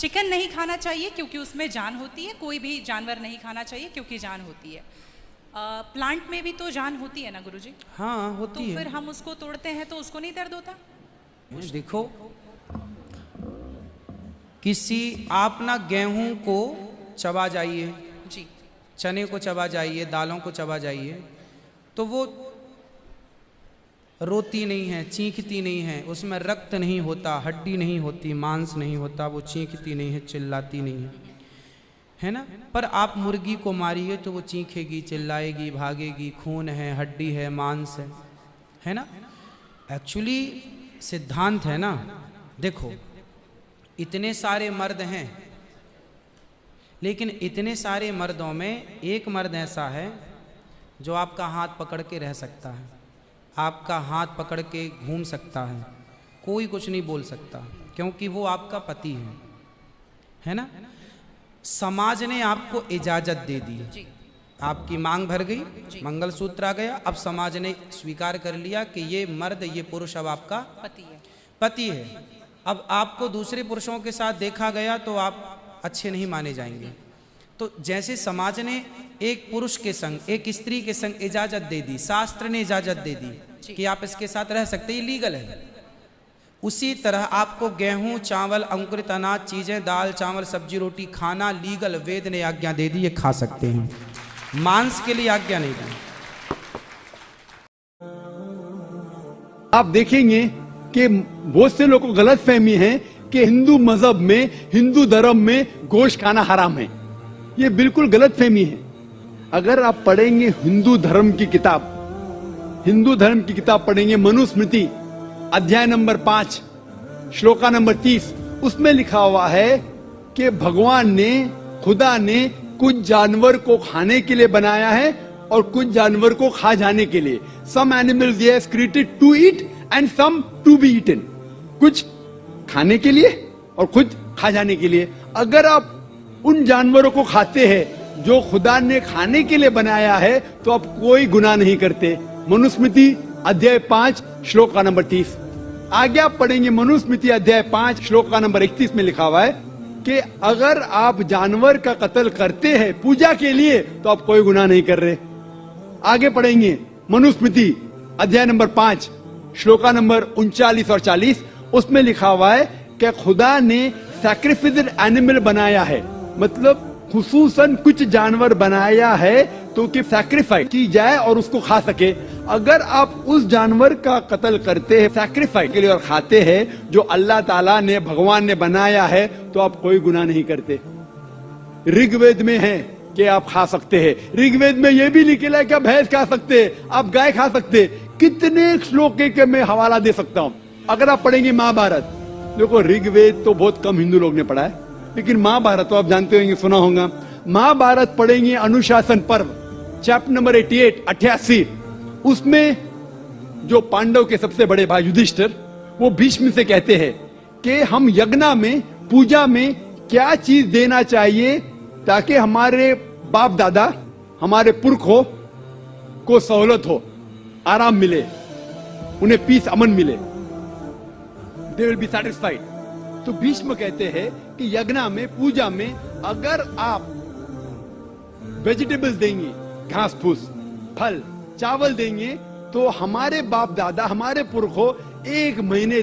Chicken नहीं खाना चाहिए क्योंकि उसमें जान होती है, कोई भी जानवर नहीं खाना चाहिए क्योंकि जान होती है। प्लांट में भी तो जान होती है ना गुरुजी? हाँ होती है। तो फिर हम उसको तोड़ते हैं तो उसको नहीं दर्द होता? देखो, किसी आप ना गेहूं को चबा जाइए जी, चने को चबा जाइए, दालों को चबा जाइए, तो वो रोती नहीं है, चीखती नहीं है, उसमें रक्त नहीं होता, हड्डी नहीं होती, मांस नहीं होता, वो चीखती नहीं है, चिल्लाती नहीं है ना। पर आप मुर्गी को मारिए तो वो चीखेगी, चिल्लाएगी, भागेगी, खून है, हड्डी है, मांस है ना। एक्चुअली सिद्धांत है ना, देखो इतने सारे मर्द हैं, लेकिन इतने सारे मर्दों में एक मर्द ऐसा है जो आपका हाथ पकड़ के रह सकता है, आपका हाथ पकड़ के घूम सकता है, कोई कुछ नहीं बोल सकता, क्योंकि वो आपका पति है ना। समाज ने आपको इजाजत दे दी, आपकी मांग भर गई, मंगलसूत्र आ गया, अब समाज ने स्वीकार कर लिया कि ये मर्द, ये पुरुष अब आपका पति है। अब आपको दूसरे पुरुषों के साथ देखा गया तो आप अच्छे नहीं माने जाएंगे। तो जैसे समाज ने एक पुरुष के संग, एक स्त्री के संग इजाजत दे दी, शास्त्र ने इजाजत दे दी कि आप इसके साथ रह सकते, ये लीगल है, उसी तरह आपको गेहूं, चावल, अंकुरित अनाज चीजें, दाल, चावल, सब्जी, रोटी खाना लीगल, वेद ने आज्ञा दे दी, ये खा सकते हैं। मांस के लिए आज्ञा नहीं दी। आप देखेंगे कि बहुत से लोगों को गलत फहमी है कि हिंदू मजहब में, हिंदू धर्म में गोश्त खाना हराम है। ये बिल्कुल गलत फहमी है। अगर आप पढ़ेंगे हिंदू धर्म की किताब पढ़ेंगे, मनुस्मृति अध्याय नंबर 5 श्लोका नंबर 30, उसमें लिखा हुआ है कि भगवान ने, खुदा ने कुछ जानवर को खाने के लिए बनाया है और कुछ जानवर को खा जाने के लिए। Some animals he has created to eat and some to be eaten। कुछ खाने के लिए और कुछ खा जाने के लिए। अगर आप उन जानवरों को खाते हैं जो खुदा ने खाने के लिए बनाया है तो आप कोई गुनाह नहीं करते। मनुस्मृति अध्याय 5 श्लोक का नंबर 30। आगे आप पढ़ेंगे मनुस्मृति अध्याय 5 श्लोक का नंबर 31 में लिखा हुआ है कि अगर आप जानवर का कत्ल करते हैं पूजा के लिए तो आप कोई गुनाह नहीं कर रहे। आगे पढ़ेंगे मनुस्मृति अध्याय नंबर 5 श्लोका नंबर 39 और 40, उसमें लिखा हुआ है कि खुदा ने सैक्रिफिस्ड एनिमल बनाया है, मतलब खुसूसन कुछ जानवर बनाया है तो कि सैक्रिफाइस की जाए और उसको खा सके। अगर आप उस जानवर का कत्ल करते हैं सैक्रिफाइस के लिए और खाते हैं जो अल्लाह ताला ने, भगवान ने बनाया है, तो आप कोई गुनाह नहीं करते। ऋग्वेद में है कि आप खा सकते हैं। ऋग्वेद में यह भी लिखा है कि आप भैंस खा सकते हैं, आप गाय खा सकते हैं। कितने श्लोक के मैं हवाला दे सकता हूं। अगर आप पढ़ेंगे महाभारत, देखो ऋग्वेद तो बहुत कम हिंदू लोग ने पढ़ा है, लेकिन महाभारत तो आप जानते होंगे, सुना होगा। महाभारत पढ़ेंगे अनुशासन पर्व चैप्टर नंबर 88, उसमें जो पांडव के सबसे बड़े भाई युधिष्ठिर, वो भीष्म से कहते हैं कि हम यज्ञ में, पूजा में क्या चीज देना चाहिए ताकि हमारे बाप दादा, हमारे पुरखों को सहूलत हो, आराम मिले, उन्हें पीस, अमन मिले, दे विल बी सेटिस्फाइड। तो भीष्म कहते हैं कि यज्ञ में, पूजा में अगर आप वेजिटेबल्स देंगे, घास फूस, फल, चावल देंगे तो हमारे बाप दादा, हमारे पुरखों 1 महीने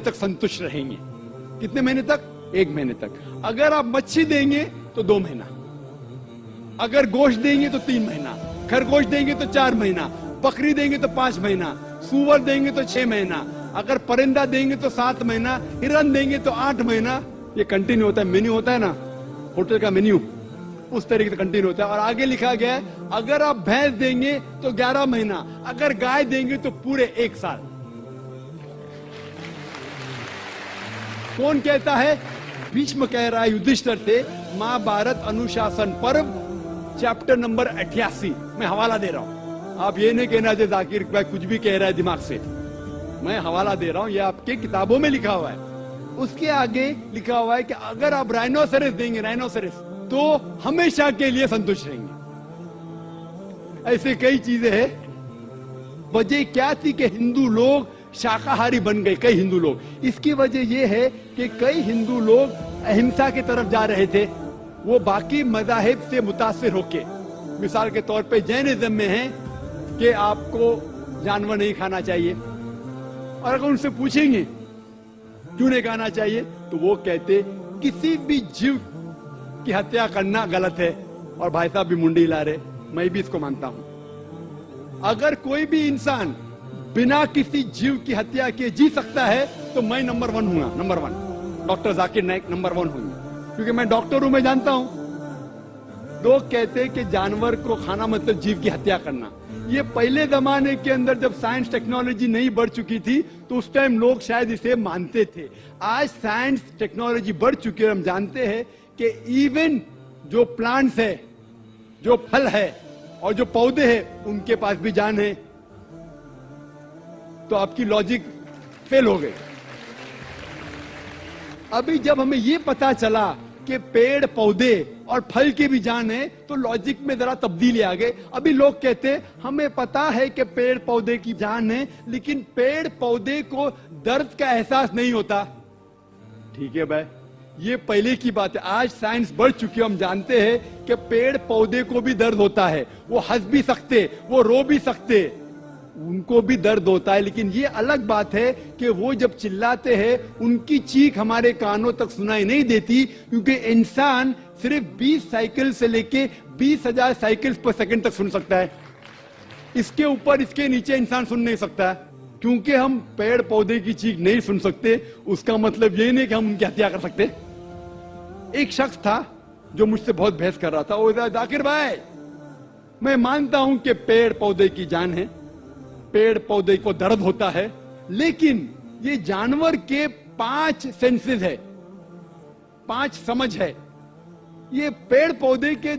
तक संतुष्ट रहेंगे। कितने महीने तक? 1 महीने तक। अगर आप मच्छी देंगे तो 2 महीना, अगर गोश्त देंगे तो 3 महीना, खरगोश देंगे तो 4 महीना, बकरी देंगे तो 5 महीना, सूअर देंगे तो 6 महीना, अगर परिंदा देंगे तो 7 महीना, हिरन देंगे तो 8 महीना। ये कंटिन्यू होता है, मेन्यू होता है ना, होटल का मेन्यू, उस तरीके से कंटिन्यू होता है। और आगे लिखा गया है अगर आप भैंस देंगे तो 11 महीना, अगर गाय देंगे तो पूरे 1 साल। कौन कहता है? भीष्म कह रहा है युधिष्ठिर से। महाभारत अनुशासन पर्व चैप्टर नंबर 88 मैं हवाला दे रहा हूं। आप ये नहीं कहना चाहिए जाकिर भाई कुछ भी कह रहा है दिमाग से, मैं हवाला दे रहा हूं, ये आपके किताबों में लिखा हुआ है। उसके आगे लिखा हुआ है कि अगर आप राइनोसेरस देंगे, राइनोसेरस, तो हमेशा के लिए संतुष्ट रहेंगे। ऐसे कई चीजें हैं। वजह क्या थी कि हिंदू लोग शाकाहारी बन गए कई हिंदू लोग। इसकी वजह यह है कि कई हिंदू लोग अहिंसा की तरफ जा रहे थे, वो बाकी मज़ाहिब से मुतासिर होके, मिसाल के तौर पे जैनिज्म में है कि आपको जानवर नहीं खाना चाहिए, और अगर उनसे पूछेंगे क्यों नहीं खाना चाहिए तो वो कहते किसी भी जीव की हत्या करना गलत है। और भाई साहब भी मुंडी ला रहे, मैं भी इसको मानता हूं। अगर कोई भी इंसान बिना किसी जीव की हत्या किए जी सकता है तो मैं नंबर 1 हूँ, number 1 doctor Zakir Naik number 1 हूँ, क्योंकि मैं डॉक्टर हूं, मैं जानता हूं। लोग कहते हैं कि जानवर को खाना मतलब जीव की हत्या करना। ये पहले जमाने के अंदर जब साइंस टेक्नोलॉजी नहीं बढ़ चुकी थी तो उस टाइम लोग शायद इसे मानते थे। आज साइंस टेक्नोलॉजी बढ़ चुकी है, हम जानते हैं कि इवन जो प्लांट्स है, जो फल है और जो पौधे हैं उनके पास भी जान है। तो आपकी लॉजिक फेल हो गई। अभी जब हमें यह पता चला कि पेड़ पौधे और फल की भी जान है तो लॉजिक में जरा तब्दीली आ गई। अभी लोग कहते हैं हमें पता है कि पेड़ पौधे की जान है, लेकिन पेड़ पौधे को दर्द का एहसास नहीं होता। ठीक है भाई, ये पहले की बात है। आज साइंस बढ़ चुकी है, हम जानते हैं कि पेड़ पौधे को भी दर्द होता है, वो हंस भी सकते, वो रो भी सकते, उनको भी दर्द होता है। लेकिन ये अलग बात है कि वो जब चिल्लाते हैं उनकी चीख हमारे कानों तक सुनाई नहीं देती, क्योंकि इंसान सिर्फ 20 साइकिल से लेके 20,000 साइकिल पर सेकंड तक सुन सकता है। इसके ऊपर इसके नीचे इंसान सुन नहीं सकता। क्योंकि हम पेड़ पौधे की चीख नहीं सुन सकते उसका मतलब ये नहीं कि हम उनकी हत्या कर सकते। एक शख्स था जो मुझसे बहुत बहस कर रहा था, वो जाकिर भाई मैं मानता हूं कि पेड़ पौधे की जान है, पेड़ पौधे को दर्द होता है, लेकिन ये जानवर के 5 सेंसेस है, 5 समझ है, ये पेड़ पौधे के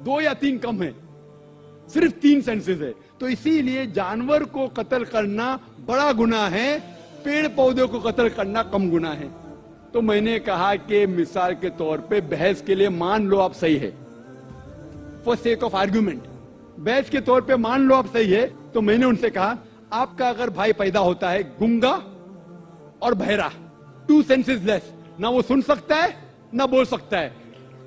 2 या 3 कम है, सिर्फ 3 सेंसेस है। तो इसीलिए जानवर को कत्ल करना बड़ा गुनाह है, पेड़ पौधे को कत्ल करना कम गुनाह है। तो मैंने कहा कि मिसाल के तौर पे बहस के लिए मान लो आप सही है, फॉर सेक ऑफ आर्ग्यूमेंट, बहस के तौर पे मान लो आप सही है, तो मैंने उनसे कहा आपका अगर भाई पैदा होता है गूंगा और बहरा, 2 सेंसेस लेस, ना वो सुन सकता है ना बोल सकता है,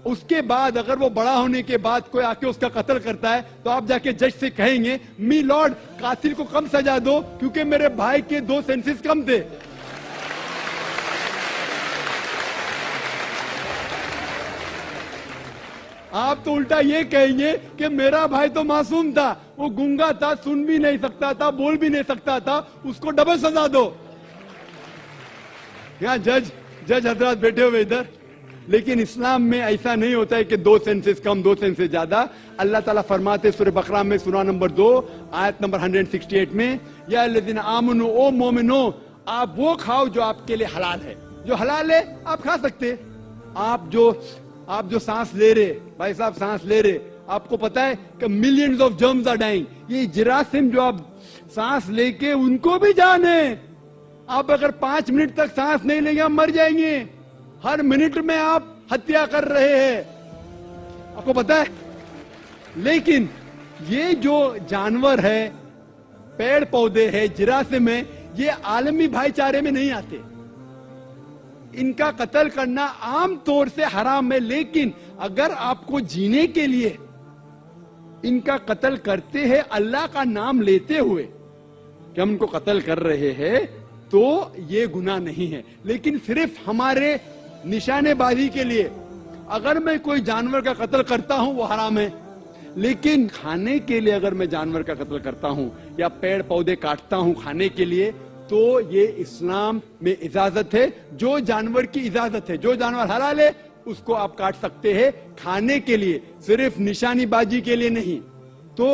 उसके बाद अगर वो बड़ा होने के बाद कोई आके उसका कत्ल करता है तो आप जाके जज से कहेंगे मी लॉर्ड कातिल को कम सजा दो क्योंकि मेरे भाई के 2 सेंसेस कम थे। आप तो उल्टा ये कहेंगे कि मेरा भाई तो मासूम था, वो गूंगा था, सुन भी नहीं सकता था, बोल भी नहीं सकता था, उसको डबल सजा दो। यहाँ जज हजरात बैठे हुए इधर, लेकिन इस्लाम में ऐसा नहीं होता है कि 2 सेंसेस कम 2 सेंसेस ज्यादा। अल्लाह ताला फरमाते सूरह बकरा में सूरा नंबर 2 आयत नंबर 168 में, या लज़ीना आमनू ओ मोमिनो, आप वो खाओ जो आपके लिए हलाल है, जो हलाल है आप खा सकते। आप जो सांस ले रहे भाई साहब, सांस ले रहे, आपको पता है कि millions of germs are dying. ये जरासीम जो आप सांस लेके उनको भी जान है। आप अगर 5 मिनट तक सांस नहीं लेंगे आप मर जाएंगे। हर मिनट में आप हत्या कर रहे हैं, आपको पता है। लेकिन ये जो जानवर है, पेड़ पौधे है, जरासीम है, ये आलमी भाईचारे में नहीं आते। इनका कत्ल करना आम तौर से हराम है, लेकिन अगर आपको जीने के लिए इनका कत्ल करते हैं अल्लाह का नाम लेते हुए कि हम इनको कत्ल कर रहे हैं तो ये गुनाह नहीं है। लेकिन सिर्फ हमारे निशानेबाजी के लिए अगर मैं कोई जानवर का कत्ल करता हूं वो हराम है, लेकिन खाने के लिए अगर मैं जानवर का कत्ल करता हूं या पेड़ पौधे काटता हूं खाने के लिए तो ये इस्लाम में इजाजत है। जो जानवर की इजाजत है, जो जानवर हलाल है उसको आप काट सकते हैं खाने के लिए, सिर्फ निशानीबाजी के लिए नहीं। तो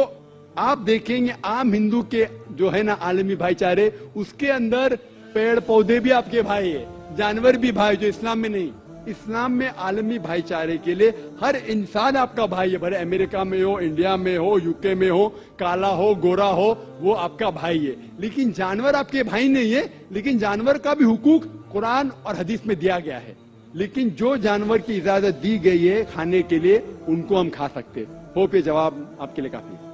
आप देखेंगे आम हिंदू के जो है ना आलमी भाईचारे, उसके अंदर पेड़ पौधे भी आपके भाई है, जानवर भी भाई, जो इस्लाम में नहीं। इस्लाम में आलमी भाईचारे के लिए हर इंसान आपका भाई है, भले अमेरिका में हो, इंडिया में हो, यूके में हो, काला हो गोरा हो, वो आपका भाई है। लेकिन जानवर आपके भाई नहीं है, लेकिन जानवर का भी हुकूक कुरान और हदीस में दिया गया है। लेकिन जो जानवर की इजाजत दी गई है खाने के लिए उनको हम खा सकते। होप ये जवाब आपके लिए काफी है।